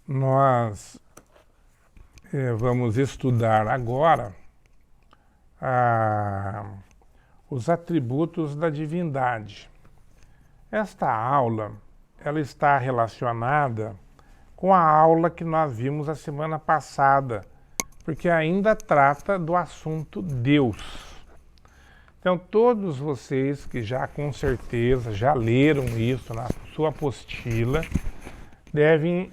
Nós vamos estudar agora os atributos da divindade. Esta aula, ela está relacionada com a aula que nós vimos a semana passada, porque ainda trata do assunto Deus. Então, todos vocês que já com certeza já leram isso na sua apostila, devem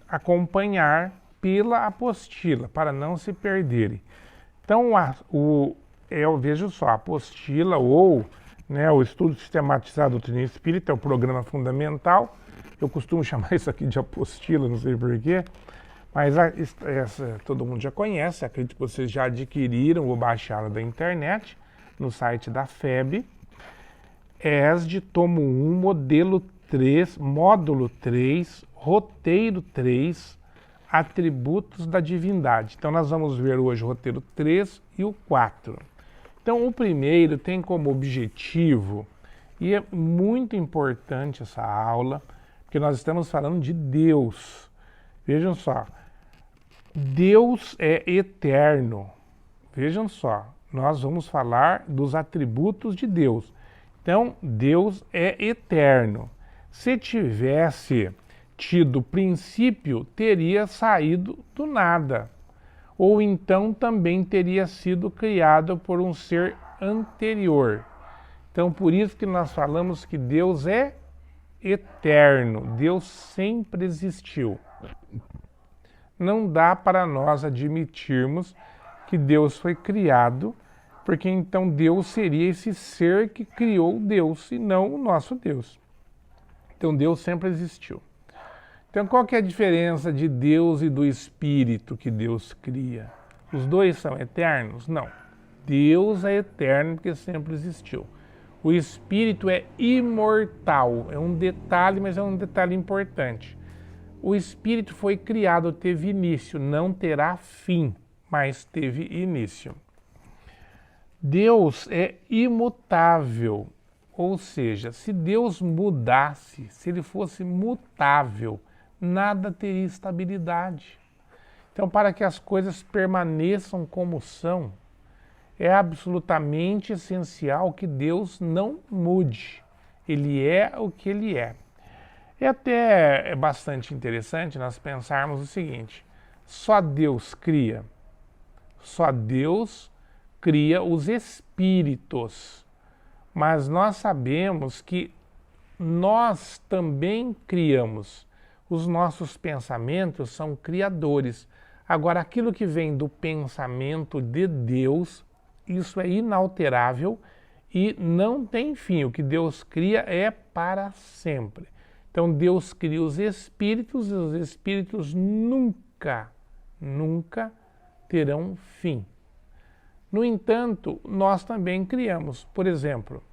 acompanhar pela apostila, para não se perderem. Então, eu vejo só, a apostila ou o estudo sistematizado da doutrina espírita é o programa fundamental. Eu costumo chamar isso aqui de apostila, não sei porquê, mas essa todo mundo já conhece, acredito que vocês já adquiriram ou baixaram da internet, no site da FEB, ESD, tomo 1, modelo 3, módulo 3, roteiro 3, atributos da divindade. Então nós vamos ver hoje o roteiro 3 e o 4. Então o primeiro tem como objetivo, e é muito importante essa aula, porque nós estamos falando de Deus. Vejam só, Deus é eterno. Vejam só, nós vamos falar dos atributos de Deus. Então, Deus é eterno. Se tivesse tido princípio, teria saído do nada. Ou então também teria sido criado por um ser anterior. Então, por isso que nós falamos que Deus é eterno. Deus sempre existiu. Não dá para nós admitirmos que Deus foi criado, porque então Deus seria esse ser que criou Deus e não o nosso Deus. Então Deus sempre existiu. Então qual que é a diferença de Deus e do Espírito que Deus cria? Os dois são eternos? Não. Deus é eterno porque sempre existiu. O Espírito é imortal. É um detalhe, mas é um detalhe importante. O Espírito foi criado, teve início, não terá fim, mas teve início. Deus é imutável, ou seja, se Deus mudasse, se ele fosse mutável, nada teria estabilidade. Então, para que as coisas permaneçam como são, é absolutamente essencial que Deus não mude. Ele é o que ele é. E até é bastante interessante nós pensarmos o seguinte: só Deus cria. Só Deus cria os espíritos. Mas nós sabemos que nós também criamos. Os nossos pensamentos são criadores. Agora, aquilo que vem do pensamento de Deus, isso é inalterável e não tem fim. O que Deus cria é para sempre. Então Deus cria os espíritos e os espíritos nunca terão fim. No entanto, nós também criamos. Por exemplo,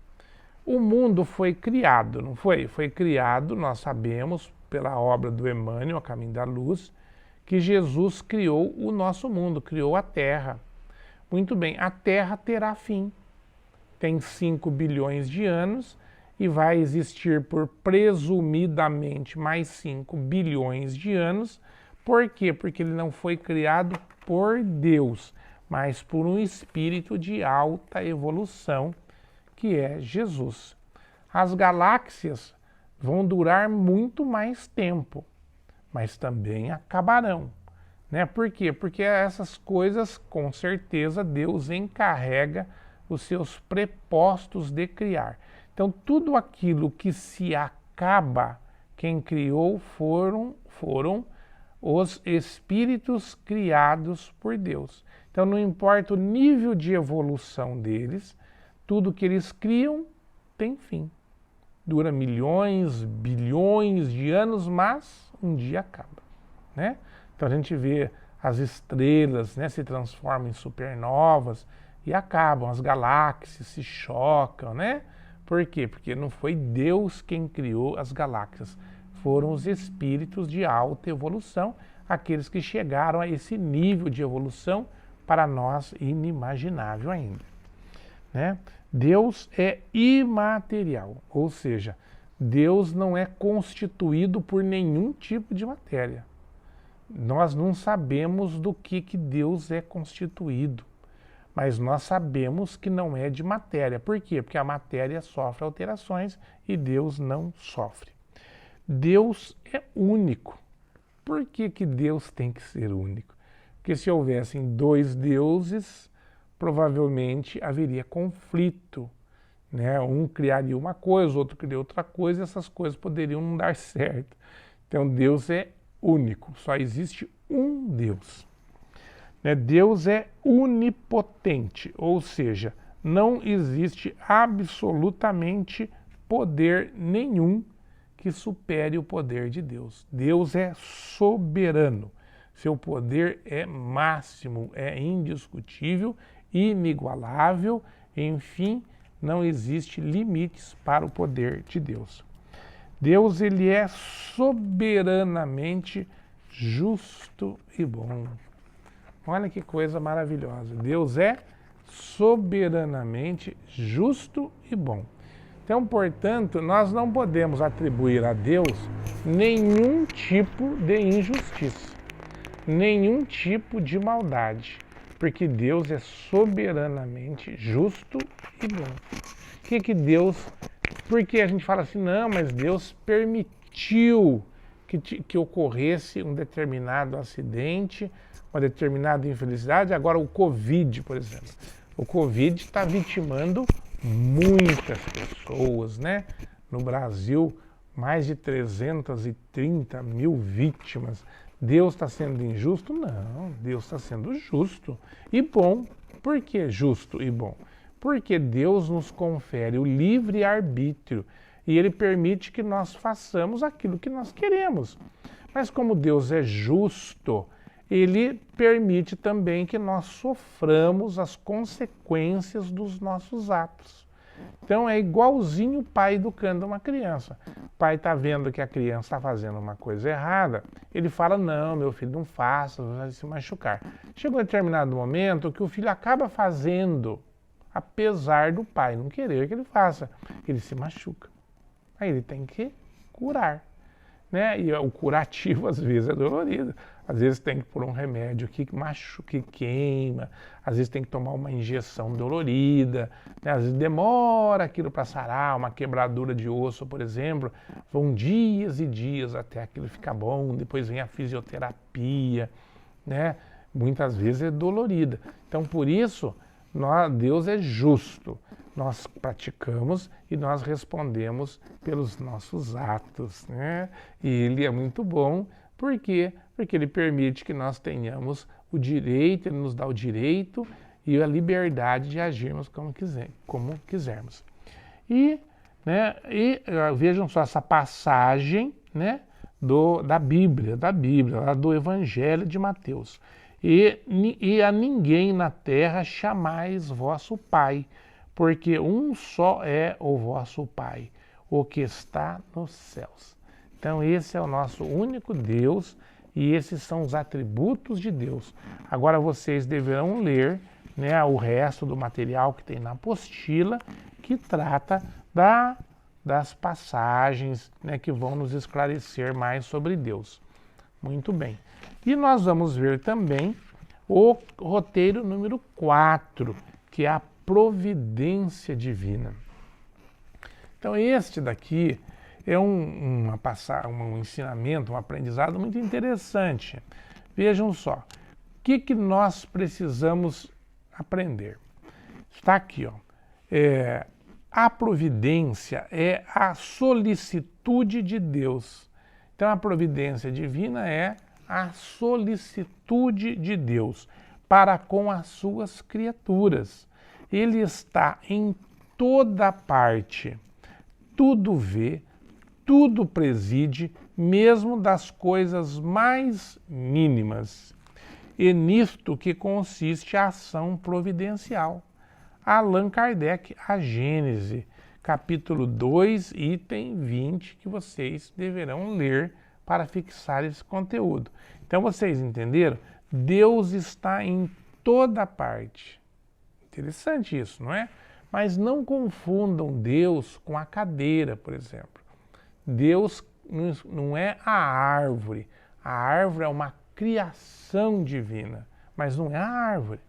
o mundo foi criado, não foi? Foi criado, nós sabemos, pela obra do Emmanuel, A Caminho da Luz, que Jesus criou o nosso mundo, criou a Terra. Muito bem, a Terra terá fim. Tem 5 bilhões de anos e vai existir por presumidamente mais 5 bilhões de anos. Por quê? Porque ele não foi criado por Deus, mas por um espírito de alta evolução, que é Jesus. As galáxias vão durar muito mais tempo, mas também acabarão. Por quê? Porque essas coisas, com certeza, Deus encarrega os seus prepostos de criar. Então, tudo aquilo que se acaba, quem criou foram os espíritos criados por Deus. Então, não importa o nível de evolução deles, tudo que eles criam tem fim. Dura milhões, bilhões de anos, mas um dia acaba. Então, a gente vê as estrelas se transformam em supernovas e acabam, as galáxias se chocam, Por quê? Porque não foi Deus quem criou as galáxias, foram os espíritos de alta evolução, aqueles que chegaram a esse nível de evolução para nós inimaginável ainda. Deus é imaterial, ou seja, Deus não é constituído por nenhum tipo de matéria. Nós não sabemos do que Deus é constituído, mas nós sabemos que não é de matéria. Por quê? Porque a matéria sofre alterações e Deus não sofre. Deus é único. Por que Deus tem que ser único? Porque se houvessem dois deuses, provavelmente haveria conflito, né? Um criaria uma coisa, o outro criaria outra coisa, e essas coisas poderiam não dar certo. Então Deus é único, só existe um Deus. Né? Deus é onipotente, ou seja, não existe absolutamente poder nenhum que supere o poder de Deus. Deus é soberano, seu poder é máximo, é indiscutível, inigualável, enfim, não existe limites para o poder de Deus. Deus, ele é soberanamente justo e bom. Olha que coisa maravilhosa. Deus é soberanamente justo e bom. Então, portanto, nós não podemos atribuir a Deus nenhum tipo de injustiça, nenhum tipo de maldade, porque Deus é soberanamente justo e bom. O que Deus... Porque a gente fala assim, não, mas Deus permitiu que ocorresse um determinado acidente, uma determinada infelicidade. Agora o Covid, por exemplo. O Covid está vitimando muitas pessoas, né? No Brasil, mais de 330 mil vítimas. Deus está sendo injusto? Não, Deus está sendo justo e bom. Por que justo e bom? Porque Deus nos confere o livre-arbítrio e Ele permite que nós façamos aquilo que nós queremos. Mas como Deus é justo, Ele permite também que nós soframos as consequências dos nossos atos. Então é igualzinho o pai educando uma criança. O pai está vendo que a criança está fazendo uma coisa errada, ele fala, não, meu filho, não faça, vai se machucar. Chega um determinado momento que o filho acaba fazendo, apesar do pai não querer que ele faça, ele se machuca. Aí ele tem que curar, né? E o curativo às vezes é dolorido. Às vezes tem que pôr um remédio que machuca, que queima, às vezes tem que tomar uma injeção dolorida, né? Às vezes demora aquilo para sarar, uma quebradura de osso, por exemplo, vão dias e dias até aquilo ficar bom, depois vem a fisioterapia, né? Muitas vezes é dolorida. Então por isso, Deus é justo, nós praticamos e nós respondemos pelos nossos atos, né? E Ele é muito bom, por quê? Porque Ele permite que nós tenhamos o direito, Ele nos dá o direito e a liberdade de agirmos como quisermos. E vejam só essa passagem, né, da Bíblia, lá do Evangelho de Mateus. E a ninguém na terra chamais vosso Pai, porque um só é o vosso Pai, o que está nos céus. Então esse é o nosso único Deus e esses são os atributos de Deus. Agora vocês deverão ler, né, o resto do material que tem na apostila, que trata das passagens, né, que vão nos esclarecer mais sobre Deus. Muito bem. E nós vamos ver também o roteiro número 4, que é a providência divina. Então este daqui é um ensinamento, um aprendizado muito interessante. Vejam só, o que nós precisamos aprender? Está aqui, ó. A providência é a solicitude de Deus. Então a providência divina é a solicitude de Deus para com as suas criaturas. Ele está em toda parte, tudo vê, tudo preside, mesmo das coisas mais mínimas. E nisto que consiste a ação providencial. Allan Kardec, A Gênese, capítulo 2, item 20, que vocês deverão ler para fixar esse conteúdo. Então vocês entenderam? Deus está em toda parte. Interessante isso, não é? Mas não confundam Deus com a cadeira, por exemplo. Deus não é a árvore. A árvore é uma criação divina, mas não é a árvore,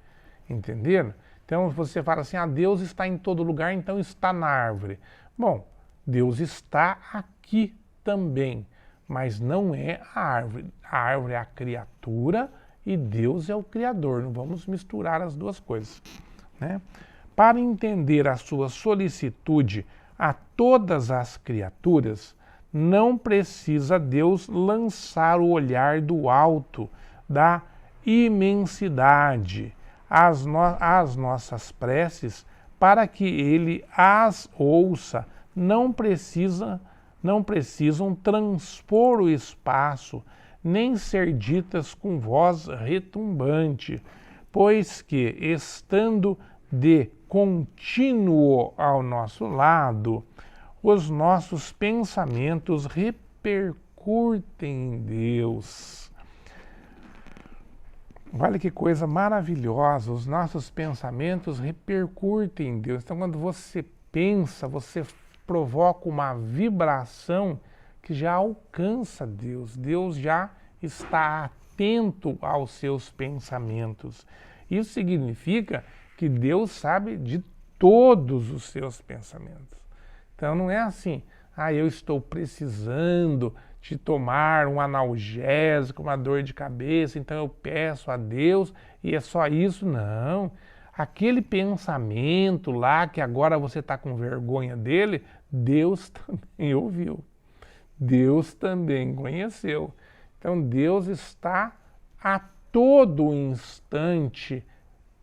entenderam? Então você fala assim, Deus está em todo lugar, então está na árvore. Bom, Deus está aqui também, mas não é a árvore. A árvore é a criatura e Deus é o Criador. Não vamos misturar as duas coisas, né? Para entender a sua solicitude a todas as criaturas, não precisa Deus lançar o olhar do alto, da imensidade, às nossas preces, para que Ele as ouça. Não precisam transpor o espaço, nem ser ditas com voz retumbante, pois que, estando de contínuo ao nosso lado, os nossos pensamentos repercutem em Deus. Olha que coisa maravilhosa, os nossos pensamentos repercutem em Deus. Então, quando você pensa, você provoca uma vibração que já alcança Deus. Deus já está atento aos seus pensamentos. Isso significa que Deus sabe de todos os seus pensamentos. Então não é assim, eu estou precisando de tomar um analgésico, uma dor de cabeça, então eu peço a Deus e é só isso. Não. Aquele pensamento lá que agora você está com vergonha dele, Deus também ouviu. Deus também conheceu. Então Deus está a todo instante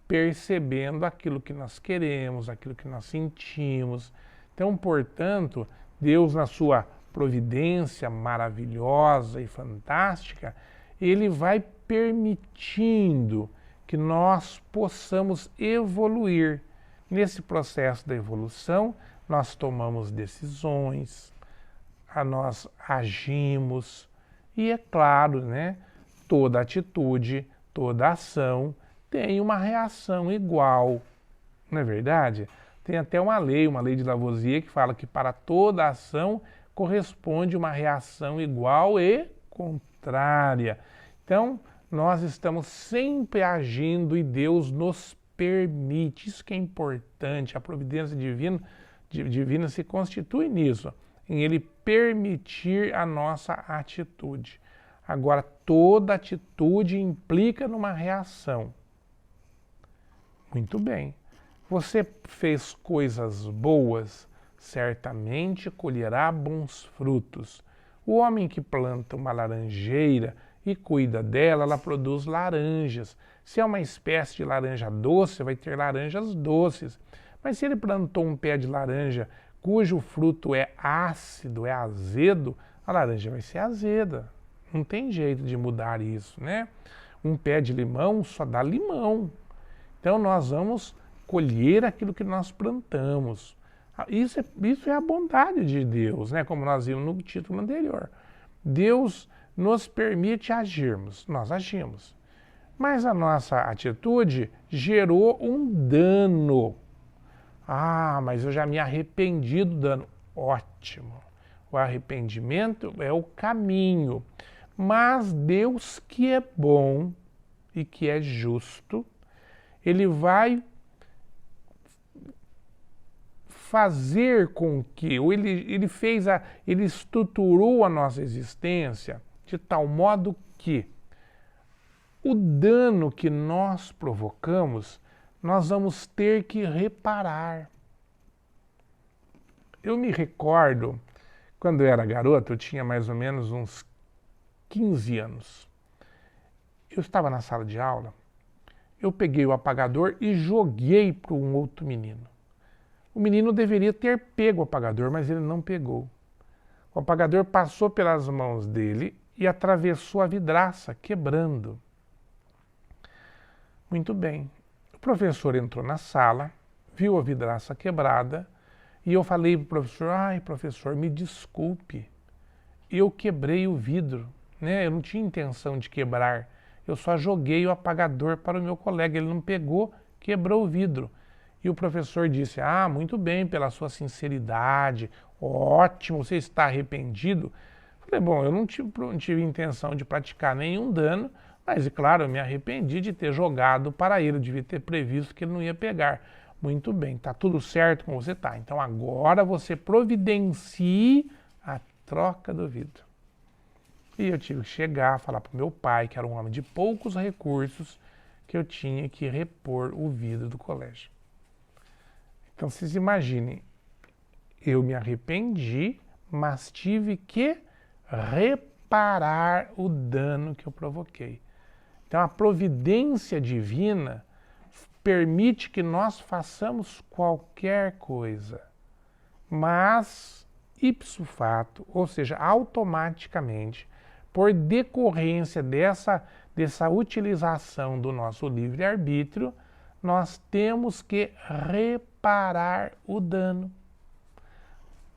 percebendo aquilo que nós queremos, aquilo que nós sentimos. Então, portanto, Deus, na sua providência maravilhosa e fantástica, Ele vai permitindo que nós possamos evoluir. Nesse processo da evolução, nós tomamos decisões, nós agimos, e é claro, né, toda atitude, toda ação tem uma reação igual, não é verdade? Tem até uma lei de Lavoisier, que fala que para toda ação corresponde uma reação igual e contrária. Então, nós estamos sempre agindo e Deus nos permite. Isso que é importante, a providência divina se constitui nisso, em Ele permitir a nossa atitude. Agora, toda atitude implica numa reação. Muito bem. Você fez coisas boas, certamente colherá bons frutos. O homem que planta uma laranjeira e cuida dela, ela produz laranjas. Se é uma espécie de laranja doce, vai ter laranjas doces. Mas se ele plantou um pé de laranja cujo fruto é ácido, é azedo, a laranja vai ser azeda. Não tem jeito de mudar isso, né? Um pé de limão só dá limão. Então nós vamos colher aquilo que nós plantamos. Isso é a bondade de Deus, né? Como nós vimos no título anterior. Deus nos permite agirmos, nós agimos. Mas a nossa atitude gerou um dano. Mas eu já me arrependi do dano. Ótimo. O arrependimento é o caminho. Mas Deus, que é bom e que é justo, Ele vai fazer com que, ou ele estruturou a nossa existência de tal modo que o dano que nós provocamos, nós vamos ter que reparar. Eu me recordo, quando eu era garoto, eu tinha mais ou menos uns 15 anos. Eu estava na sala de aula, eu peguei o apagador e joguei para um outro menino. O menino deveria ter pego o apagador, mas ele não pegou. O apagador passou pelas mãos dele e atravessou a vidraça, quebrando. Muito bem. O professor entrou na sala, viu a vidraça quebrada, e eu falei para o professor, professor, me desculpe, eu quebrei o vidro, né? Eu não tinha intenção de quebrar, eu só joguei o apagador para o meu colega, ele não pegou, quebrou o vidro. E o professor disse, muito bem, pela sua sinceridade, ótimo, você está arrependido? Falei, bom, eu não tive intenção de praticar nenhum dano, Mas, claro, eu me arrependi de ter jogado para ele, eu devia ter previsto que ele não ia pegar. Muito bem, está tudo certo com você? Tá. Então agora você providencie a troca do vidro. E eu tive que chegar, falar para o meu pai, que era um homem de poucos recursos, que eu tinha que repor o vidro do colégio. Então vocês imaginem, eu me arrependi, mas tive que reparar o dano que eu provoquei. Então a providência divina permite que nós façamos qualquer coisa, mas ipso facto, ou seja, automaticamente, por decorrência dessa utilização do nosso livre-arbítrio, nós temos que reparar o dano.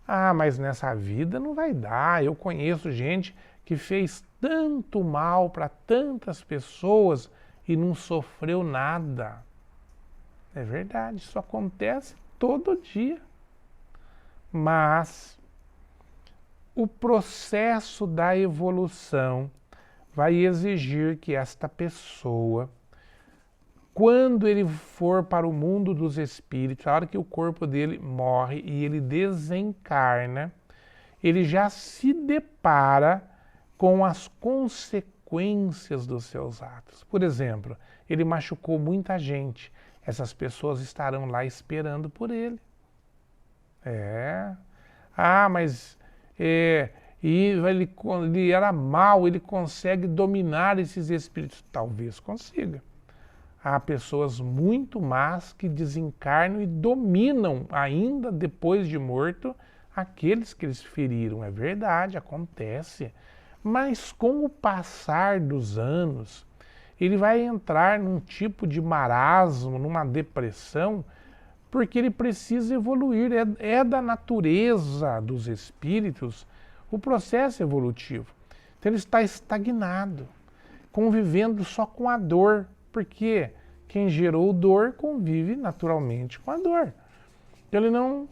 Ah, mas nessa vida não vai dar. Eu conheço gente que fez tanto mal para tantas pessoas e não sofreu nada. É verdade, isso acontece todo dia. Mas o processo da evolução vai exigir que esta pessoa, quando ele for para o mundo dos espíritos, a hora que o corpo dele morre e ele desencarna, ele já se depara com as consequências dos seus atos. Por exemplo, ele machucou muita gente. Essas pessoas estarão lá esperando por ele. Mas ele era mau, ele consegue dominar esses espíritos. Talvez consiga. Há pessoas muito más que desencarnam e dominam, ainda depois de morto, aqueles que eles feriram. É verdade, acontece. Mas com o passar dos anos, ele vai entrar num tipo de marasmo, numa depressão, porque ele precisa evoluir. É da natureza dos espíritos o processo evolutivo. Então ele está estagnado, convivendo só com a dor, porque quem gerou dor convive naturalmente com a dor. Ele não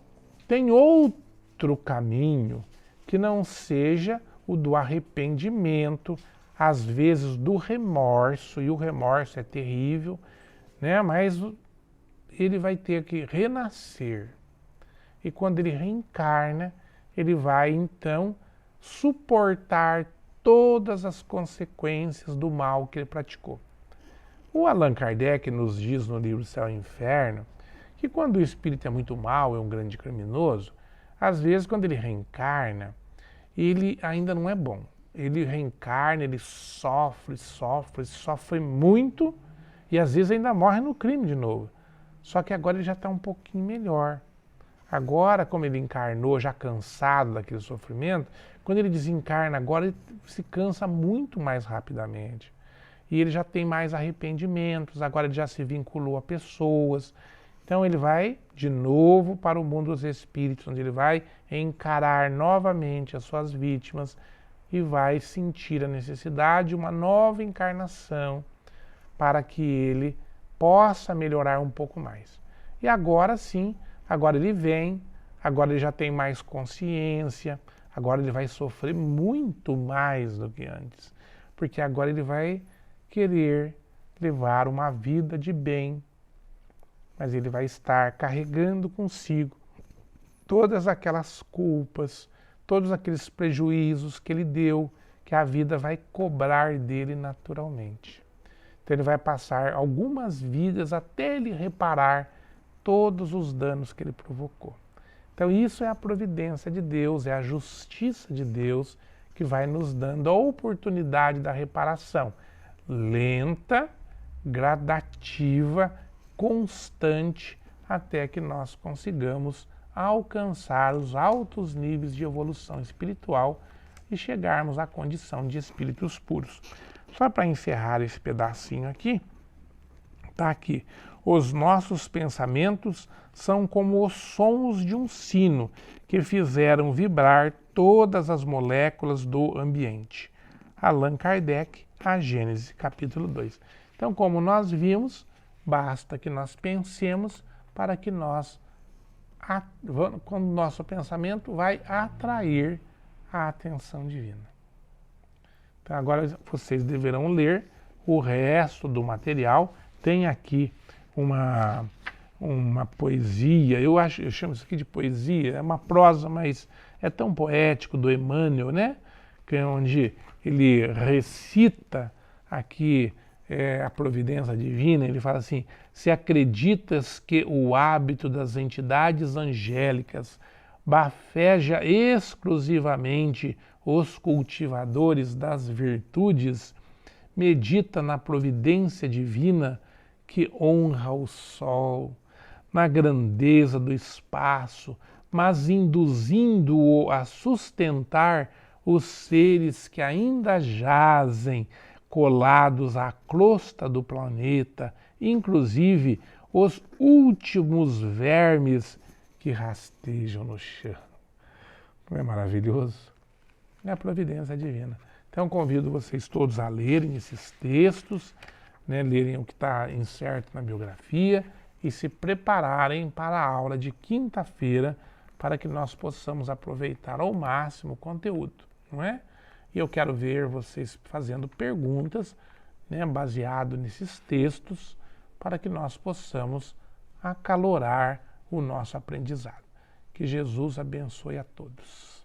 tem outro caminho que não seja o do arrependimento, às vezes do remorso, e o remorso é terrível, né? Mas ele vai ter que renascer. E quando ele reencarna, ele vai então suportar todas as consequências do mal que ele praticou. O Allan Kardec nos diz no livro Céu e Inferno que quando o espírito é muito mau, é um grande criminoso, às vezes quando ele reencarna, ele ainda não é bom. Ele reencarna, ele sofre muito e às vezes ainda morre no crime de novo. Só que agora ele já está um pouquinho melhor. Agora, como ele encarnou já cansado daquele sofrimento, quando ele desencarna agora, ele se cansa muito mais rapidamente. E ele já tem mais arrependimentos, agora ele já se vinculou a pessoas. Então ele vai de novo para o mundo dos espíritos, onde ele vai encarar novamente as suas vítimas e vai sentir a necessidade de uma nova encarnação para que ele possa melhorar um pouco mais. E agora sim, agora ele vem, agora ele já tem mais consciência, agora ele vai sofrer muito mais do que antes, porque agora ele vai querer levar uma vida de bem, mas ele vai estar carregando consigo todas aquelas culpas, todos aqueles prejuízos que ele deu, que a vida vai cobrar dele naturalmente. Então ele vai passar algumas vidas até ele reparar todos os danos que ele provocou. Então isso é a providência de Deus, é a justiça de Deus que vai nos dando a oportunidade da reparação. Lenta, gradativa, constante, até que nós consigamos alcançar os altos níveis de evolução espiritual e chegarmos à condição de espíritos puros. Só para encerrar esse pedacinho aqui, está aqui. Os nossos pensamentos são como os sons de um sino que fizeram vibrar todas as moléculas do ambiente. Allan Kardec, a Gênese, capítulo 2. Então, como nós vimos, basta que nós pensemos para que nós, quando o nosso pensamento vai atrair a atenção divina. Então, agora vocês deverão ler o resto do material. Tem aqui uma poesia, eu chamo isso aqui de poesia, é uma prosa, mas é tão poético, do Emmanuel, né? Que é onde ele recita aqui a providência divina. Ele fala assim: se acreditas que o hábito das entidades angélicas bafeja exclusivamente os cultivadores das virtudes, medita na providência divina que honra o sol, na grandeza do espaço, mas induzindo-o a sustentar os seres que ainda jazem colados à crosta do planeta, inclusive os últimos vermes que rastejam no chão. Não é maravilhoso? É a providência divina. Então convido vocês todos a lerem esses textos, né, lerem o que está incerto na biografia e se prepararem para a aula de quinta-feira, para que nós possamos aproveitar ao máximo o conteúdo, não é? E eu quero ver vocês fazendo perguntas, né, baseado nesses textos, para que nós possamos acalorar o nosso aprendizado. Que Jesus abençoe a todos.